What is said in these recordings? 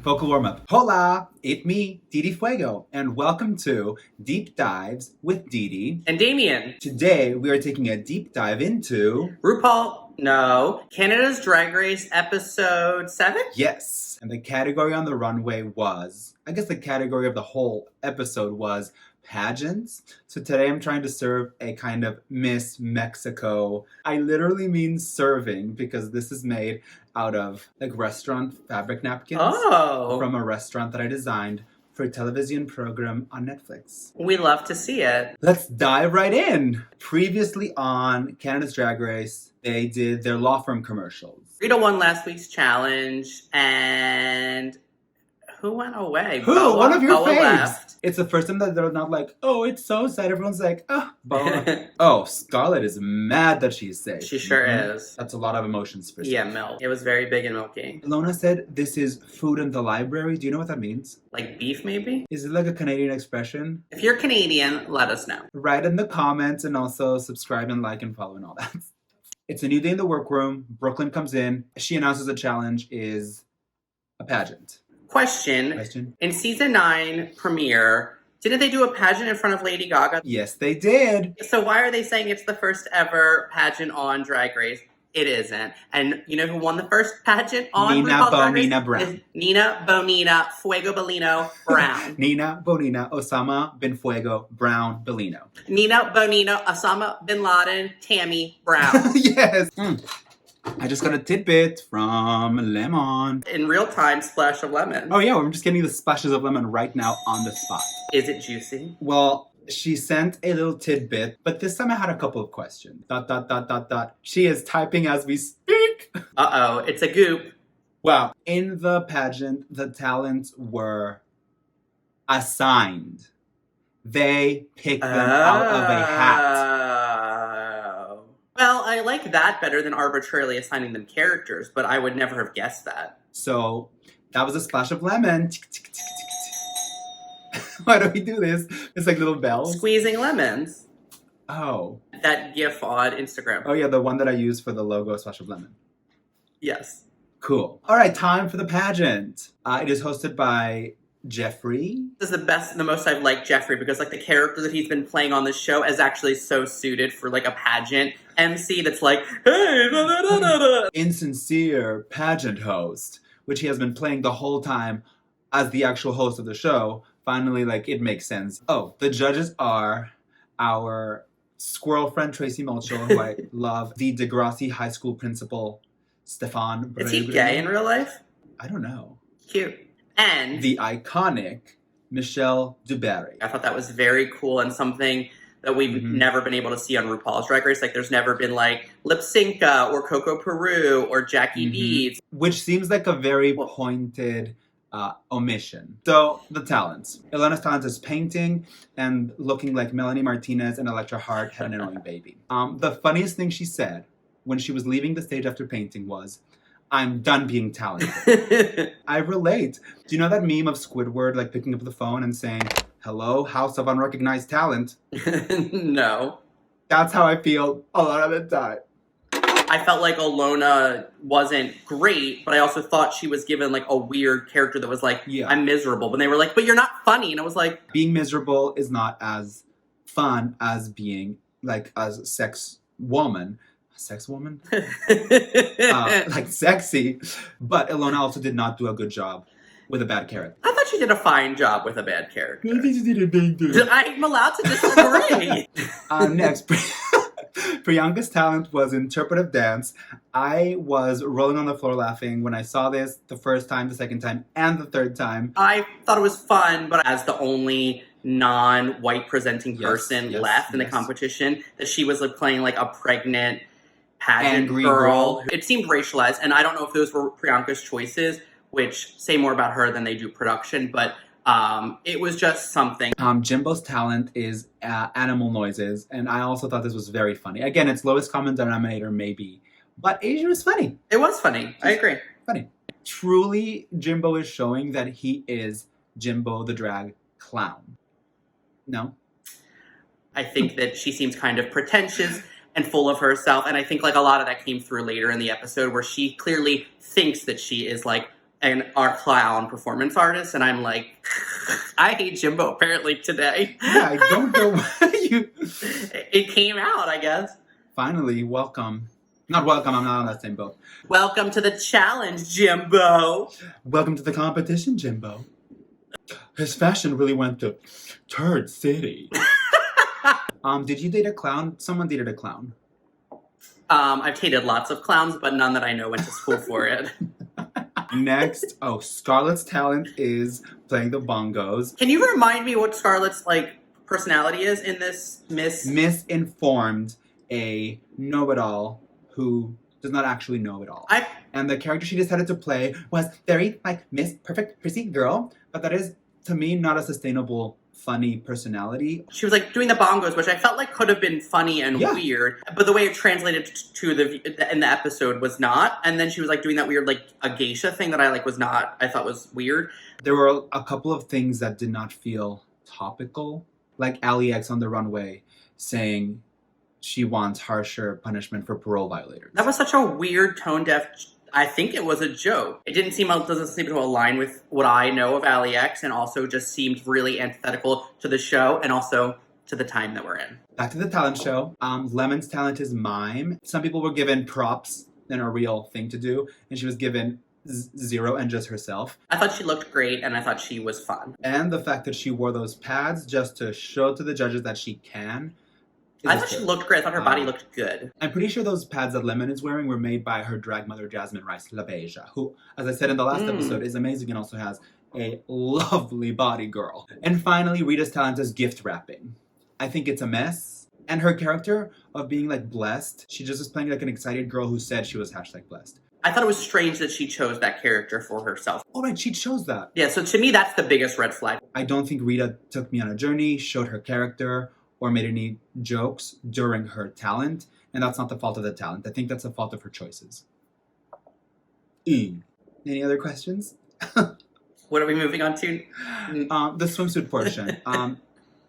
Vocal warm-up. Hola, it's me, Didi Fuego, and welcome to Deep Dives with Didi and Damian. Today, we are taking a deep dive into... Canada's Drag Race episode 7? Yes, and the category on the runway was... I guess the category of the whole episode was pageants. So today I'm trying to serve a kind of Miss Mexico. I literally mean serving because this is made out of like restaurant fabric napkins from a restaurant that I designed for a television program on Netflix. We love to see it. Let's dive right in. Previously on Canada's Drag Race, they did their law firm commercials. Rita won last week's challenge, and who went away? Who? One of your Boa faves. left. It's the first time that they're not like, oh, it's so sad. Everyone's like, oh, Boa. Oh, Scarlett is mad that she's safe. She sure is. That's a lot of emotions for Yeah, milk. It was very big and milky. Ilona said, this is food in the library. Do you know what that means? Like beef, maybe? Is it like a Canadian expression? If you're Canadian, let us know. Write in the comments and also subscribe and like and follow and all that. It's a new day in the workroom. Brooklyn comes in. She announces the challenge is a pageant. Question. In season 9 premiere, didn't they do a pageant in front of Lady Gaga? Yes, they did. So why are they saying it's the first ever pageant on Drag Race? It isn't. And you know who won the first pageant on Nina Bonina Brown. Nina Bonina Fuego Bellino Brown. Nina Bonina Osama Bin Fuego Brown Bellino. Nina Bonina Osama Bin Laden Tammy Brown. Yes. I just got a tidbit from Lemon. In real time, splash of lemon. Oh yeah, we're just getting the splashes of lemon right now on the spot. Is it juicy? Well, she sent a little tidbit, but this time I had a couple of questions. ... She is typing as we speak. Uh-oh, it's a goop. Wow. In the pageant, the talents were assigned. They picked them out of a hat. Well, I like that better than arbitrarily assigning them characters, but I would never have guessed that. So, that was a splash of lemon. Why do we do this? It's like little bells. Squeezing lemons. Oh. That gif on Instagram. Oh yeah, the one that I use for the logo, splash of lemon. Yes. Cool. All right, time for the pageant. It is hosted by Jeffrey. This is the most I've liked Jeffrey because like the character that he's been playing on this show is actually so suited for like a pageant MC that's like, hey, da, da, da, da, da. Insincere pageant host, which he has been playing the whole time as the actual host of the show. Finally, like, it makes sense. Oh, the judges are our squirrel friend Tracy Mulchel, who I love, the Degrassi High School principal, Stefan. Is he gay in real life? I don't know. Cute. And the iconic Michelle Dubarry. I thought that was very cool and something that we've never been able to see on RuPaul's Drag Race. Like, there's never been, like, Lipsinka or Coco Peru or Jackie Beads. Which seems like a very pointed omission. So, the talents. Elena's talent is painting and looking like Melanie Martinez and Electra Hart had an annoying baby. The funniest thing she said when she was leaving the stage after painting was, I'm done being talented. I relate. Do you know that meme of Squidward like picking up the phone and saying, hello, House of Unrecognized Talent? No. That's how I feel a lot of the time. I felt like Ilona wasn't great, but I also thought she was given like a weird character that was like, I'm miserable. When they were like, but you're not funny. And I was like, being miserable is not as fun as being like a sex woman. Sex woman? Like sexy. But Ilona also did not do a good job with a bad character. I thought she did a fine job with a bad character. I think she did a big job. I'm allowed to disagree. Next. Priyanka's talent was interpretive dance. I was rolling on the floor laughing when I saw this the first time, the second time, and the third time. I thought it was fun, but as the only non-white presenting person left in the competition, that she was like playing like a pregnant pageant girl. It seemed racialized, and I don't know if those were Priyanka's choices, which say more about her than they do production, but it was just something. Jimbo's talent is animal noises, and I also thought this was very funny. Again, it's lowest common denominator, maybe, but it was funny. It was funny. I agree. Funny. Truly, Jimbo is showing that he is Jimbo the drag clown. No? I think that she seems kind of pretentious and full of herself. And I think like a lot of that came through later in the episode where she clearly thinks that she is like an art clown performance artist. And I'm like, I hate Jimbo apparently today. Yeah, I don't know why you... It came out, I guess. Finally, welcome. Not welcome, I'm not on that same boat. Welcome to the challenge, Jimbo. Welcome to the competition, Jimbo. His fashion really went to Turd City. Did you date a clown? Someone dated a clown. I've dated lots of clowns, but none that I know went to school for it. Next, Scarlett's talent is playing the bongos. Can you remind me what Scarlett's like personality is in this Misinformed, a know-it-all who does not actually know it all. And the character she decided to play was very like Miss Perfect Prissy Girl, but that is to me not a sustainable funny personality. She was like doing the bongos, which I felt like could have been funny and weird, but the way it translated to in the episode was not. And then she was like doing that weird like a geisha thing that I thought was weird. There were a couple of things that did not feel topical, like Ali X on the runway saying she wants harsher punishment for parole violators. That was such a weird tone deaf. I think it was a joke. It doesn't seem to align with what I know of Ali X, and also just seemed really antithetical to the show and also to the time that we're in. Back to the talent show. Lemon's talent is mime. Some people were given props and a real thing to do, and she was given 0 and just herself. I thought she looked great, and I thought she was fun. And the fact that she wore those pads just to show to the judges that she can. I thought she looked great. I thought her body looked good. I'm pretty sure those pads that Lemon is wearing were made by her drag mother, Jasmine Rice La Beja, who, as I said in the last episode, is amazing and also has a lovely body, girl. And finally, Rita's talent is gift wrapping. I think it's a mess. And her character of being, like, blessed, she just is playing, like, an excited girl who said she was #blessed. I thought it was strange that she chose that character for herself. Oh, right, she chose that. Yeah, so to me, that's the biggest red flag. I don't think Rita took me on a journey, showed her character, or made any jokes during her talent, and that's not the fault of the talent. I think that's the fault of her choices. Any other questions? What are we moving on to? The swimsuit portion.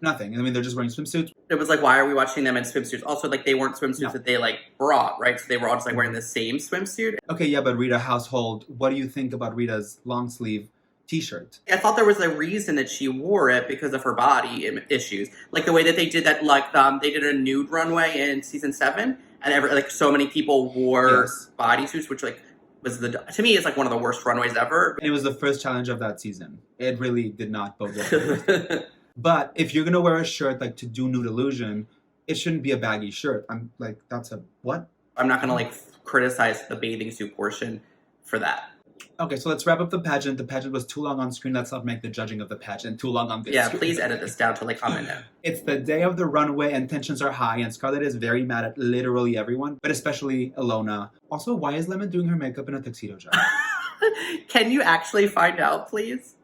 Nothing. I mean, they're just wearing swimsuits. It was like, why are we watching them in swimsuits? Also, like, they weren't swimsuits that they, like, brought, right? So they were all just, like, wearing the same swimsuit. Okay, yeah, but Rita household, what do you think about Rita's long sleeve t-shirt? I thought there was a reason that she wore it because of her body issues. Like the way that they did that, like they did a nude runway in season 7, and so many people wore bodysuits, which like was to me is like one of the worst runways ever. And it was the first challenge of that season. It really did not bode well. But if you're gonna wear a shirt like to do Nude Illusion, it shouldn't be a baggy shirt. I'm like, that's a what? I'm not gonna like criticize the bathing suit portion for that. Okay, so let's wrap up the pageant. The pageant was too long on screen. Let's not make the judging of the pageant too long on this. Yeah, please edit this down to like a minute. It's the day of the runway and tensions are high, and Scarlett is very mad at literally everyone, but especially Ilona. Also, why is Lemon doing her makeup in a tuxedo job? Can you actually find out, please?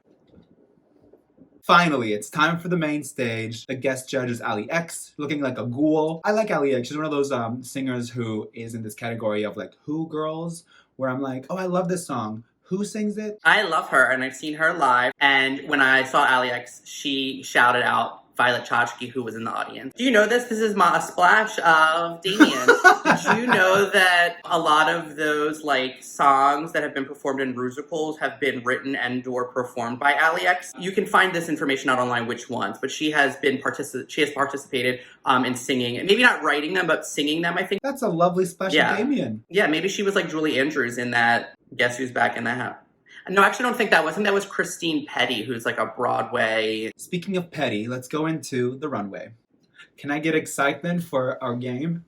Finally, it's time for the main stage. The guest judge is Ali X, looking like a ghoul. I like Ali X. She's one of those singers who is in this category of like Who girls, where I'm like, oh, I love this song. Who sings it? I love her, and I've seen her live. And when I saw Ali X, she shouted out Violet Chachki, who was in the audience. Do you know this? This is a splash of Damian. Did you know that a lot of those like songs that have been performed in musicals have been written and or performed by Ali X? You can find this information out online, which ones, but she has participated in singing, maybe not writing them, but singing them. I think that's a lovely splash of Damian. Yeah, maybe she was like Julie Andrews in that Guess Who's Back in the House. No, actually, I don't think that was. I think that was Christine Petty, who's like a Broadway. Speaking of Petty, let's go into the runway. Can I get excitement for our game?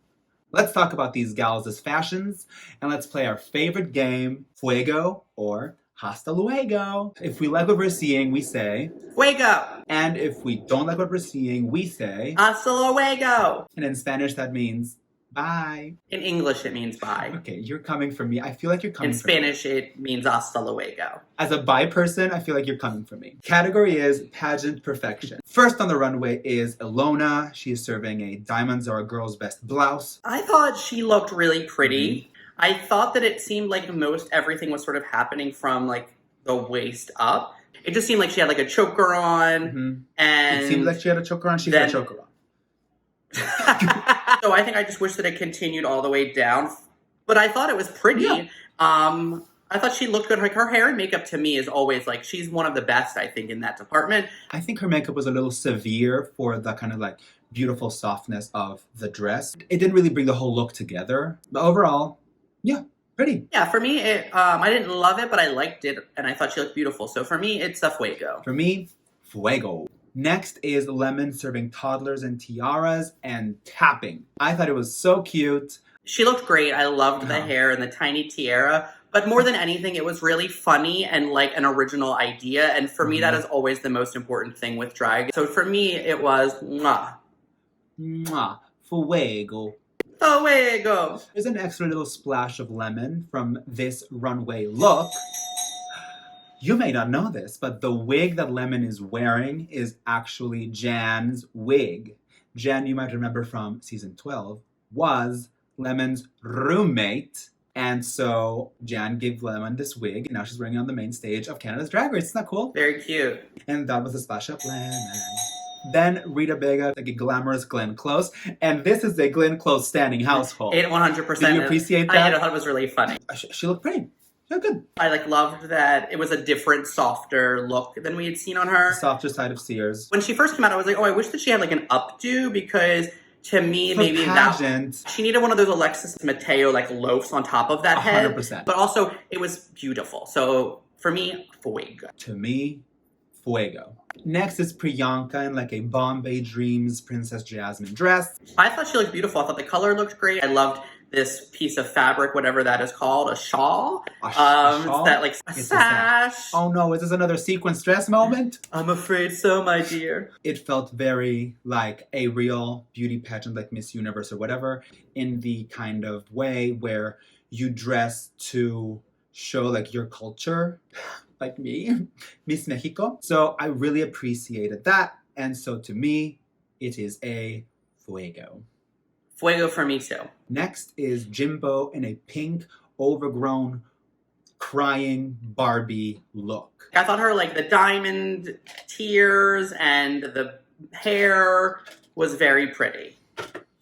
Let's talk about these gals' fashions, and let's play our favorite game, Fuego or Hasta Luego. If we like what we're seeing, we say Fuego. And if we don't like what we're seeing, we say Hasta Luego. And in Spanish, that means bye. In English, it means bye. Okay, you're coming for me. I feel like you're coming for me. In Spanish, it means hasta luego. As a bi person, I feel like you're coming for me. Category is Pageant Perfection. First on the runway is Ilona. She is serving a Diamonds Are a Girl's Best blouse. I thought she looked really pretty. Mm-hmm. I thought that it seemed like most everything was sort of happening from like the waist up. It just seemed like she had like a choker on. Mm-hmm. And it seemed like she had a choker on. She had a choker on. So I think I just wish that it continued all the way down. But I thought it was pretty. Yeah. I thought she looked good. Like, her hair and makeup to me is always, like, she's one of the best, I think, in that department. I think her makeup was a little severe for the kind of like beautiful softness of the dress. It didn't really bring the whole look together. But overall, yeah, pretty. Yeah, for me, I didn't love it, but I liked it, and I thought she looked beautiful. So for me, it's a Fuego. For me, Fuego. Next is Lemon serving toddlers and tiaras and tapping. I thought it was so cute. She looked great. I loved the hair and the tiny tiara. But more than anything, it was really funny and like an original idea. And for me, that is always the most important thing with drag. So for me, it was mwah. Mwah. Fuego. Fuego. There's an extra little splash of lemon from this runway look. You may not know this, but the wig that Lemon is wearing is actually Jan's wig. Jan, you might remember from season 12, was Lemon's roommate. And so Jan gave Lemon this wig, and now she's wearing it on the main stage of Canada's Drag Race. Isn't that cool? Very cute. And that was a splash of lemon. Then Rita Vega, like a glamorous Glenn Close. And this is a Glenn Close standing household. 100%. Did you appreciate that? I thought it was really funny. She looked pretty. She looked good. I loved that it was a different, softer look than we had seen on her. Softer side of Sears. When she first came out, I was like, oh, I wish that she had like an updo, because to me, For maybe pageant, she needed one of those Alexis Mateo like loafs on top of that head. 100%. But also, it was beautiful. So for me, Fuego. To me, Fuego. Next is Priyanka in like a Bombay Dreams Princess Jasmine dress. I thought she looked beautiful. I thought the color looked great. I loved this piece of fabric, whatever that is called, a shawl. A shawl? It's that like a sash. Oh no, is this another sequence dress moment? I'm afraid so, my dear. It felt very like a real beauty pageant, like Miss Universe or whatever, in the kind of way where you dress to show like your culture, like me, Miss Mexico. So I really appreciated that. And so to me, it is a Fuego. Fuego for me too. Next is Jimbo in a pink, overgrown, crying Barbie look. I thought her like the diamond tears and the hair was very pretty.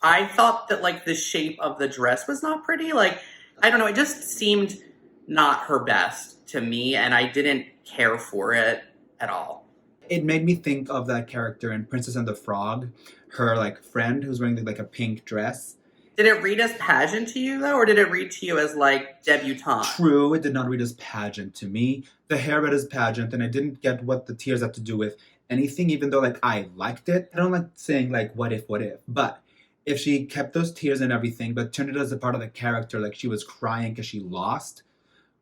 I thought that like the shape of the dress was not pretty. Like, I don't know, it just seemed not her best to me, and I didn't care for it at all. It made me think of that character in Princess and the Frog, her like friend who's wearing like a pink dress. Did it read as pageant to you though, or did it read to you as like debutante? True, it did not read as pageant to me. The hair read as pageant, and I didn't get what the tears have to do with anything, even though like I liked it. I don't like saying like what if, but if she kept those tears and everything, but turned it as a part of the character, like she was crying because she lost,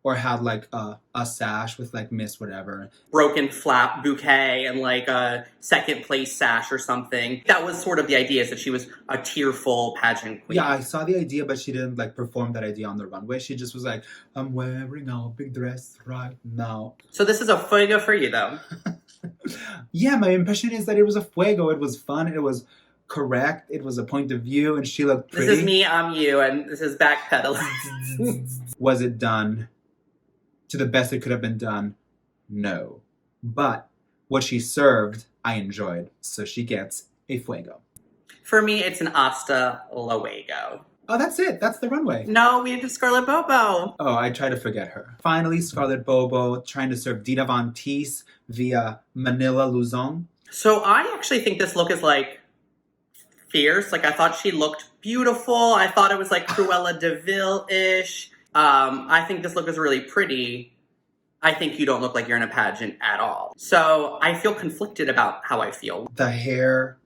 or had like a sash with like Miss whatever. Broken flap bouquet and like a second place sash or something. That was sort of the idea, is that she was a tearful pageant queen. Yeah, I saw the idea, but she didn't like perform that idea on the runway. She just was like, I'm wearing a big dress right now. So this is a Fuego for you though. Yeah, my impression is that it was a Fuego. It was fun. It was correct. It was a point of view, and she looked pretty. This is me, I'm you, and this is backpedaling. Was it done to the best it could have been done? No. But what she served, I enjoyed. So she gets a Fuego. For me, it's an Hasta Luego. Oh, that's it. That's the runway. No, we have Scarlett Bobo. Oh, I try to forget her. Finally, Scarlett Bobo trying to serve Dita Von Teese via Manila Luzon. So I actually think this look is like fierce. Like, I thought she looked beautiful. I thought it was like Cruella de Vil-ish. I think this look is really pretty. I think you don't look like you're in a pageant at all. So I feel conflicted about how I feel. The hair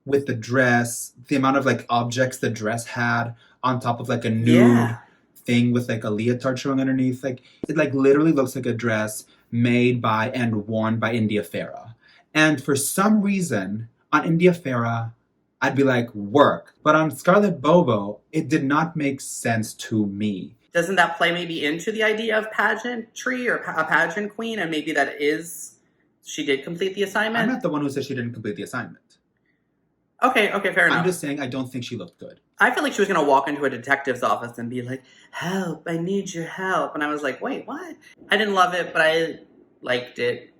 with the dress, the amount of like objects the dress had on top of like a nude thing with like a leotard showing underneath. Like, it like literally looks like a dress made by and worn by India Farah. And for some reason, on India Farah, I'd be like, work. But on Scarlett Bobo, it did not make sense to me. Doesn't that play maybe into the idea of pageantry or a pageant queen? And maybe that is, she did complete the assignment? I'm not the one who said she didn't complete the assignment. Okay, fair enough. I'm just saying I don't think she looked good. I feel like she was going to walk into a detective's office and be like, help, I need your help. And I was like, wait, what? I didn't love it, but I liked it.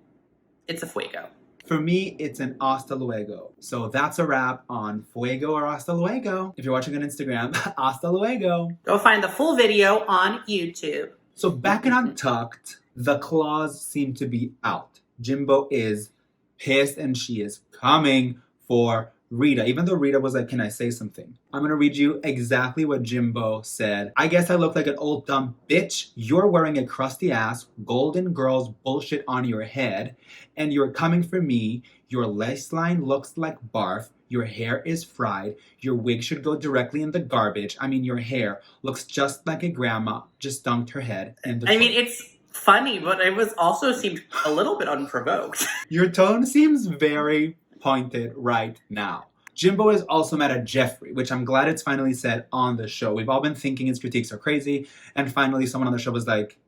It's a Fuego. For me, it's an Hasta Luego. So that's a wrap on Fuego or Hasta Luego. If you're watching on Instagram, Hasta Luego. Go find the full video on YouTube. So back in Untucked, the claws seem to be out. Jimbo is pissed and she is coming for Rita. Even though Rita was like, can I say something? I'm gonna read you exactly what Jimbo said. I guess I look like an old dumb bitch. You're wearing a crusty ass, Golden Girls bullshit on your head, and you're coming for me. Your waistline looks like barf. Your hair is fried. Your wig should go directly in the garbage. I mean, your hair looks just like a grandma just dunked her head in the toilet. It's funny, but it was also seemed a little bit unprovoked. Your tone seems very pointed right now. Jimbo is also mad at Jeffrey, which I'm glad it's finally said on the show. We've all been thinking his critiques are crazy, and finally someone on the show was like,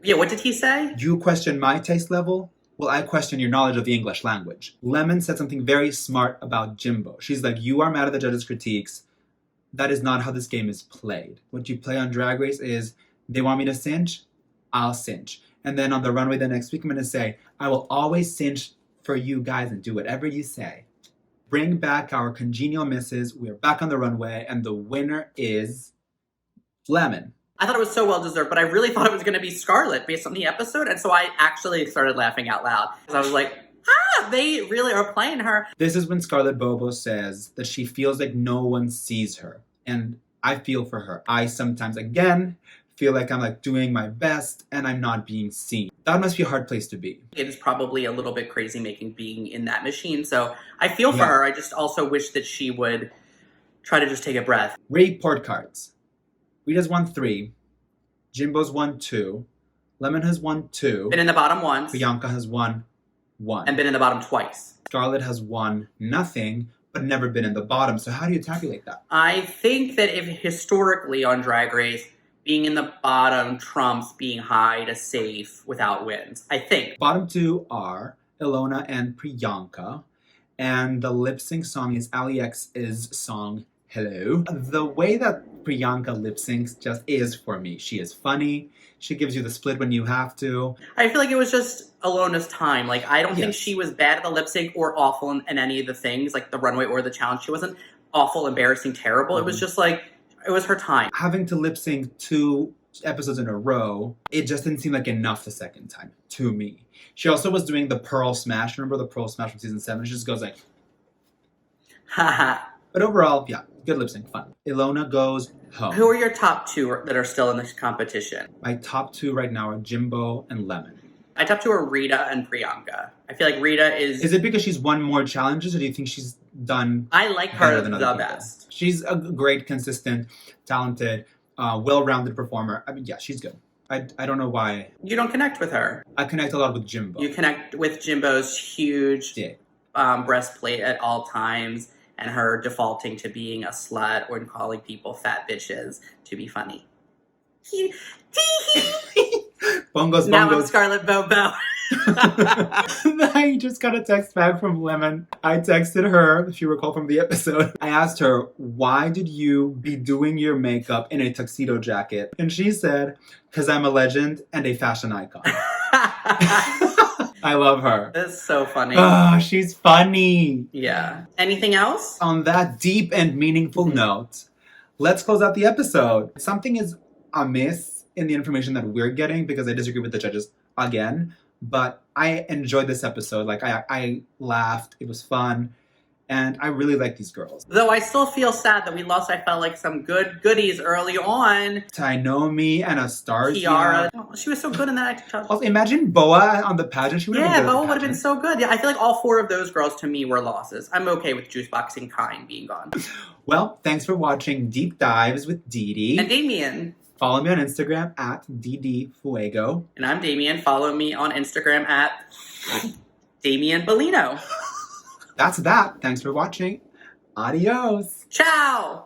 yeah, what did he say? You question my taste level? Well, I question your knowledge of the English language. Lemon said something very smart about Jimbo. She's like, you are mad at the judges' critiques. That is not how this game is played. What you play on Drag Race is, they want me to cinch, I'll cinch. And then on the runway the next week, I'm going to say, I will always cinch for you guys and do whatever you say. Bring back our congenial misses. We're back on the runway, and the winner is Lemon. I thought it was so well deserved, but I really thought it was going to be Scarlett based on the episode, and so I actually started laughing out loud because I was like, they really are playing her. This is when Scarlett Bobo says that she feels like no one sees her, and I feel for her. I sometimes, again, feel like I'm like doing my best and I'm not being seen. That must be a hard place to be. It is probably a little bit crazy making being in that machine, so I feel for her. I just also wish that she would try to just take a breath. Report cards. Rita's won 3. Jimbo's won 2. Lemon has won 2. Been in the bottom once. Priyanka has won 1. And been in the bottom twice. Scarlett has won nothing, but never been in the bottom. So how do you tabulate that? I think that if historically on Drag Race, being in the bottom trumps being high to safe without wins. I think. Bottom 2 are Ilona and Priyanka. And the lip sync song is Ali X's song, Hello. The way that Priyanka lip syncs just is for me. She is funny. She gives you the split when you have to. I feel like it was just Ilona's time. Like, I don't think she was bad at the lip sync or awful in any of the things, like the runway or the challenge. She wasn't awful, embarrassing, terrible. It was just like, it was her time. Having to lip sync 2 episodes in a row, it just didn't seem like enough the second time, to me. She also was doing the Pearl Smash. Remember the Pearl Smash from season 7? She just goes like... Haha. But overall, yeah, good lip sync, fun. Ilona goes home. Who are your top 2 that are still in this competition? My top 2 right now are Jimbo and Lemon. My top 2 are Rita and Priyanka. I feel like Rita is... Is it because she's won more challenges, or do you think she's done... I like her the best. She's a great, consistent, talented, well-rounded performer. I mean, yeah, she's good. I don't know why. You don't connect with her. I connect a lot with Jimbo. You connect with Jimbo's huge breastplate at all times and her defaulting to being a slut or calling people fat bitches to be funny. Bongos. Now I'm Scarlett Bobo. I just got a text back from Lemon. I texted her, if you recall from the episode. I asked her, why did you be doing your makeup in a tuxedo jacket? And she said, because I'm a legend and a fashion icon. I love her. That's so funny. Oh, she's funny. Yeah. Anything else? On that deep and meaningful note, let's close out the episode. Something is amiss in the information that we're getting because I disagree with the judges again. But I enjoyed this episode. Like, I laughed. It was fun. And I really like these girls. Though I still feel sad that we lost, I felt like, some good goodies early on. Tainomi and Astarsia. Kiara. Oh, she was so good in that acting. Also, imagine Boa on the pageant. She would have been good. Boa would have been so good. Yeah, I feel like all 4 of those girls to me were losses. I'm okay with Juicebox and Kind being gone. Well, thanks for watching Deep Dives with Didi. And Damian. Follow me on Instagram at ddfuego. And I'm Damian. Follow me on Instagram at Damian Bellino. That's that. Thanks for watching. Adios. Ciao.